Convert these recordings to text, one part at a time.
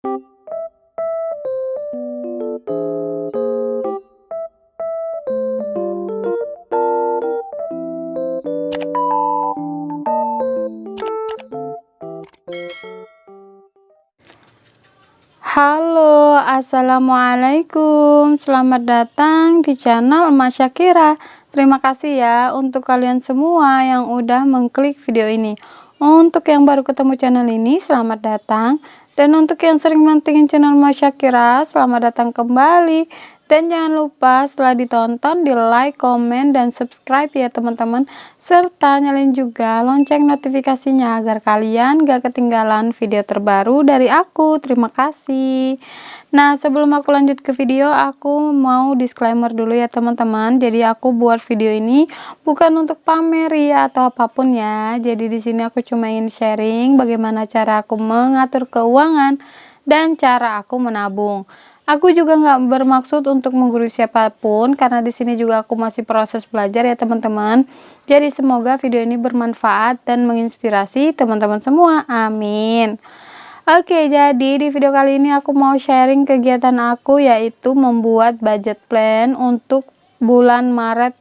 Halo, assalamualaikum. Selamat datang di channel Emak Syakira. Terima kasih ya untuk kalian semua yang udah mengklik video ini. Untuk yang baru ketemu channel ini, selamat datang. Dan untuk yang sering mantengin channel Emak Syakira, selamat datang kembali. Dan jangan lupa setelah ditonton di like, komen, dan subscribe ya teman-teman. Serta nyalain juga lonceng notifikasinya agar kalian gak ketinggalan video terbaru dari aku. Terima kasih. Nah, sebelum aku lanjut ke video, aku mau disclaimer dulu ya teman-teman. Jadi aku buat video ini bukan untuk pamer ya atau apapun ya. Jadi di sini aku cuma ingin sharing bagaimana cara aku mengatur keuangan dan cara aku menabung. Aku juga nggak bermaksud untuk menggurui siapapun karena di sini juga aku masih proses belajar ya teman-teman. Jadi semoga video ini bermanfaat dan menginspirasi teman-teman semua. Amin. Oke, jadi di video kali ini aku mau sharing kegiatan aku yaitu membuat budget plan untuk bulan Maret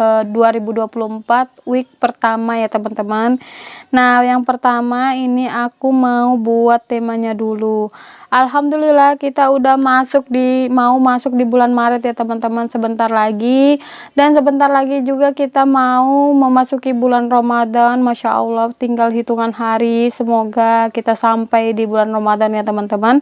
2024 week pertama ya teman-teman. Nah, yang pertama ini aku mau buat temanya dulu. Alhamdulillah kita udah mau masuk di bulan Maret ya teman-teman, sebentar lagi. Dan sebentar lagi juga kita mau memasuki bulan Ramadan. Masya Allah, tinggal hitungan hari. Semoga kita sampai di bulan Ramadan ya teman-teman.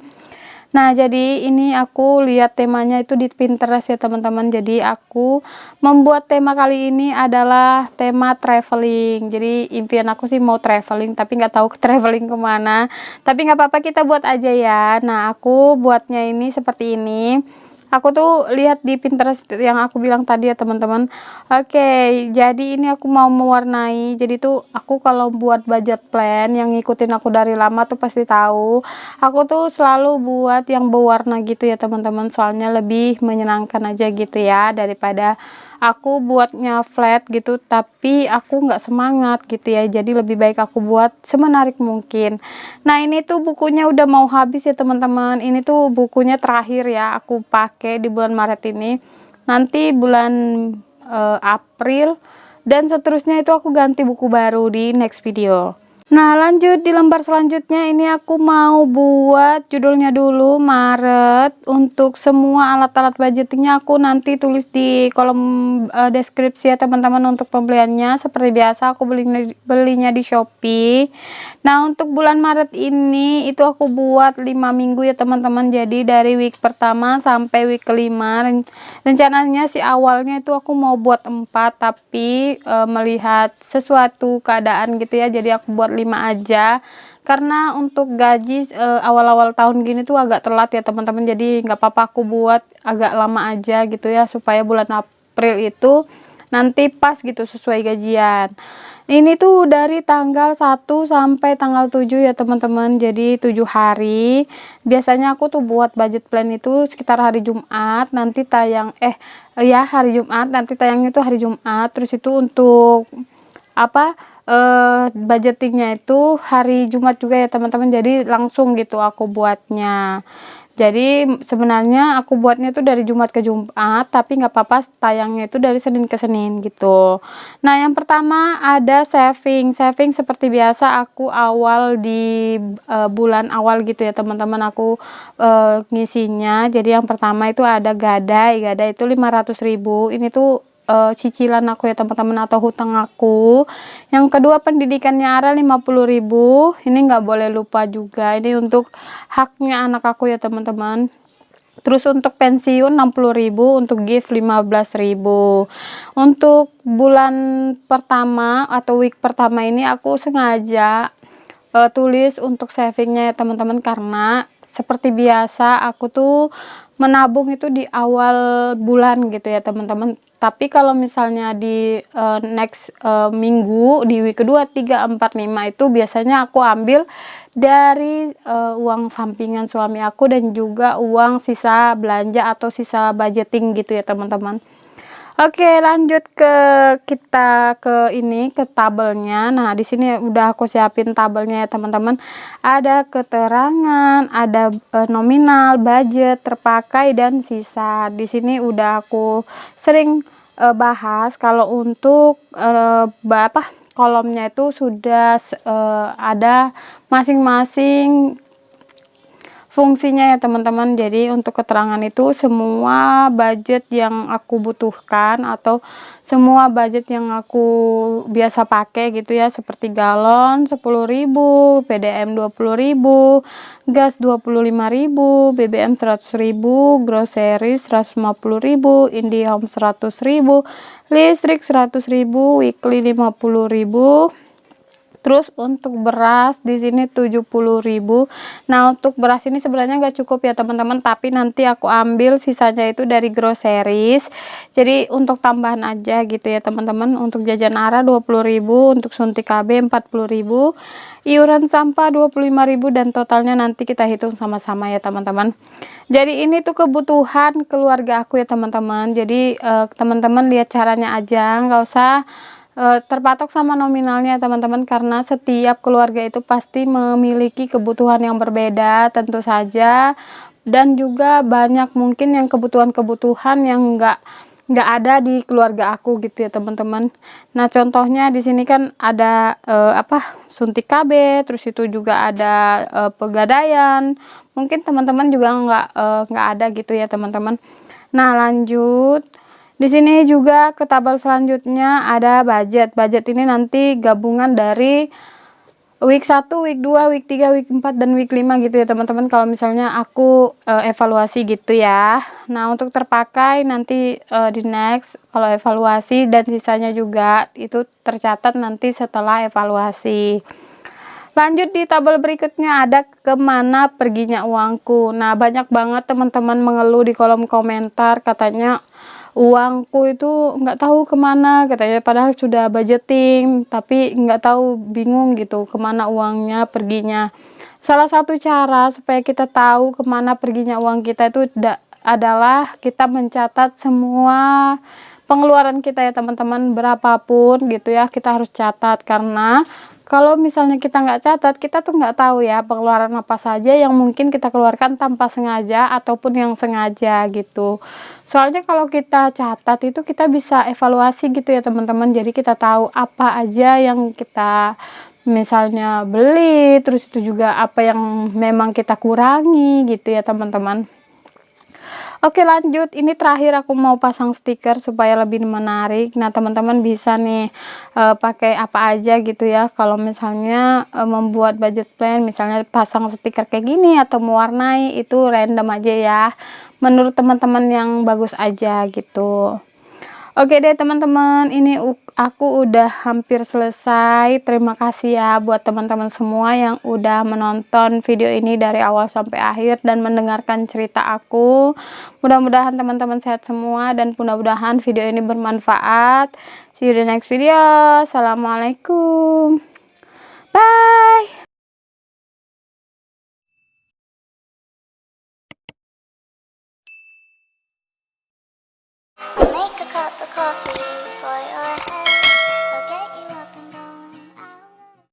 Nah, jadi ini aku lihat temanya itu di Pinterest ya teman-teman. Jadi aku membuat tema kali ini adalah tema traveling. Jadi impian aku sih mau traveling, tapi nggak tahu traveling kemana. Tapi nggak apa-apa, kita buat aja ya. Nah, aku buatnya ini seperti ini. Aku tuh lihat di Pinterest yang aku bilang tadi ya teman-teman. Oke, jadi ini aku mau mewarnai. Jadi tuh aku kalau buat budget plan yang ngikutin aku dari lama tuh pasti tahu. Aku tuh selalu buat yang berwarna gitu ya teman-teman. Soalnya lebih menyenangkan aja gitu ya daripada aku buatnya flat gitu tapi aku nggak semangat gitu ya. Jadi lebih baik aku buat semenarik mungkin. Nah, ini tuh bukunya udah mau habis ya teman-teman. Ini tuh bukunya terakhir ya aku pakai di bulan Maret ini. Nanti bulan April dan seterusnya itu aku ganti buku baru di next video. Nah, lanjut di lembar selanjutnya ini aku mau buat judulnya dulu Maret. Untuk semua alat-alat budgetingnya aku nanti tulis di kolom deskripsi ya teman-teman untuk pembeliannya. Seperti biasa aku belinya di Shopee. Nah, untuk bulan Maret ini itu aku buat 5 minggu ya teman-teman. Jadi dari week pertama sampai week kelima. Rencananya sih awalnya itu aku mau buat 4 tapi melihat sesuatu keadaan gitu ya. Jadi aku buat 5 aja karena untuk gaji awal-awal tahun gini tuh agak telat ya teman-teman. Jadi nggak apa-apa aku buat agak lama aja gitu ya supaya bulan April itu nanti pas gitu sesuai gajian. Ini tuh dari tanggal 1 sampai tanggal 7 ya teman-teman. Jadi 7 hari. Biasanya aku tuh buat budget plan itu sekitar hari Jumat, nanti tayang hari Jumat, nanti tayangnya itu hari Jumat. Terus itu untuk apa budgetingnya itu hari Jumat juga ya teman-teman. Jadi langsung gitu aku buatnya. Jadi sebenarnya aku buatnya itu dari Jumat ke Jumat, tapi nggak apa-apa tayangnya itu dari Senin ke Senin gitu. Nah, yang pertama ada saving seperti biasa aku awal di bulan awal gitu ya teman-teman, aku ngisinya. Jadi yang pertama itu ada gadai itu 500.000. Ini tuh cicilan aku ya teman-teman atau hutang aku. Yang kedua pendidikannya Ara 50.000. Ini nggak boleh lupa juga, ini untuk haknya anak aku ya teman-teman. Terus untuk pensiun 60.000, untuk gift 15.000. Untuk bulan pertama atau week pertama ini aku sengaja tulis untuk savingnya ya teman-teman, karena seperti biasa aku tuh menabung itu di awal bulan gitu ya teman-teman. Tapi kalau misalnya di next minggu, di week kedua, 3, 4, 5 itu biasanya aku ambil dari uang sampingan suami aku dan juga uang sisa belanja atau sisa budgeting gitu ya teman-teman. Oke, lanjut ke kita ke ini, ke tabelnya. Nah, di sini udah aku siapin tabelnya ya, teman-teman. Ada keterangan, ada nominal, budget, terpakai dan sisa. Di sini udah aku sering bahas kalau untuk kolomnya itu sudah ada masing-masing fungsinya ya teman-teman. Jadi untuk keterangan itu semua budget yang aku butuhkan atau semua budget yang aku biasa pakai gitu ya, seperti galon 10.000, PDM 20.000, gas 25.000, BBM 100.000, grocery 150.000, IndiHome 100.000, listrik 100.000, weekly 50.000. Terus untuk beras di sini 70.000. Nah, untuk beras ini sebenarnya nggak cukup ya teman-teman, tapi nanti aku ambil sisanya itu dari groceries. Jadi untuk tambahan aja gitu ya teman-teman. Untuk jajan ARA 20.000, untuk suntik KB 40.000, iuran sampah 25.000, dan totalnya nanti kita hitung sama-sama ya teman-teman. Jadi ini tuh kebutuhan keluarga aku ya teman-teman. Jadi teman-teman lihat caranya aja, nggak usah terpatok sama nominalnya teman-teman, karena setiap keluarga itu pasti memiliki kebutuhan yang berbeda tentu saja, dan juga banyak mungkin yang kebutuhan-kebutuhan yang nggak ada di keluarga aku gitu ya teman-teman. Nah, contohnya di sini kan ada suntik KB, terus itu juga ada pegadaian, mungkin teman-teman juga nggak ada gitu ya teman-teman. Nah, lanjut. Di sini juga ke tabel selanjutnya ada budget. Budget ini nanti gabungan dari week 1, week 2, week 3, week 4, dan week 5 gitu ya teman-teman. Kalau misalnya aku evaluasi gitu ya. Nah, untuk terpakai nanti di next kalau evaluasi, dan sisanya juga itu tercatat nanti setelah evaluasi. Lanjut di tabel berikutnya ada kemana perginya uangku. Nah, banyak banget teman-teman mengeluh di kolom komentar, katanya uangku itu nggak tahu kemana, katanya padahal sudah budgeting tapi nggak tahu, bingung gitu kemana uangnya perginya. Salah satu cara supaya kita tahu kemana perginya uang kita itu adalah kita mencatat semua pengeluaran kita ya teman-teman, berapapun gitu ya kita harus catat. Karena kalau misalnya kita nggak catat, kita tuh nggak tahu ya pengeluaran apa saja yang mungkin kita keluarkan tanpa sengaja ataupun yang sengaja gitu. Soalnya kalau kita catat itu kita bisa evaluasi gitu ya teman-teman. Jadi kita tahu apa aja yang kita misalnya beli, terus itu juga apa yang memang kita kurangi gitu ya teman-teman. Oke, lanjut. Ini terakhir aku mau pasang stiker supaya lebih menarik. Nah, teman-teman bisa nih pakai apa aja gitu ya. Kalau misalnya membuat budget plan, misalnya pasang stiker kayak gini atau mewarnai, itu random aja ya. Menurut teman-teman yang bagus aja gitu. Oke deh teman-teman, ini aku udah hampir selesai. Terima kasih ya buat teman-teman semua yang udah menonton video ini dari awal sampai akhir dan mendengarkan cerita aku. Mudah-mudahan teman-teman sehat semua dan mudah-mudahan video ini bermanfaat. See you di next video. Assalamualaikum.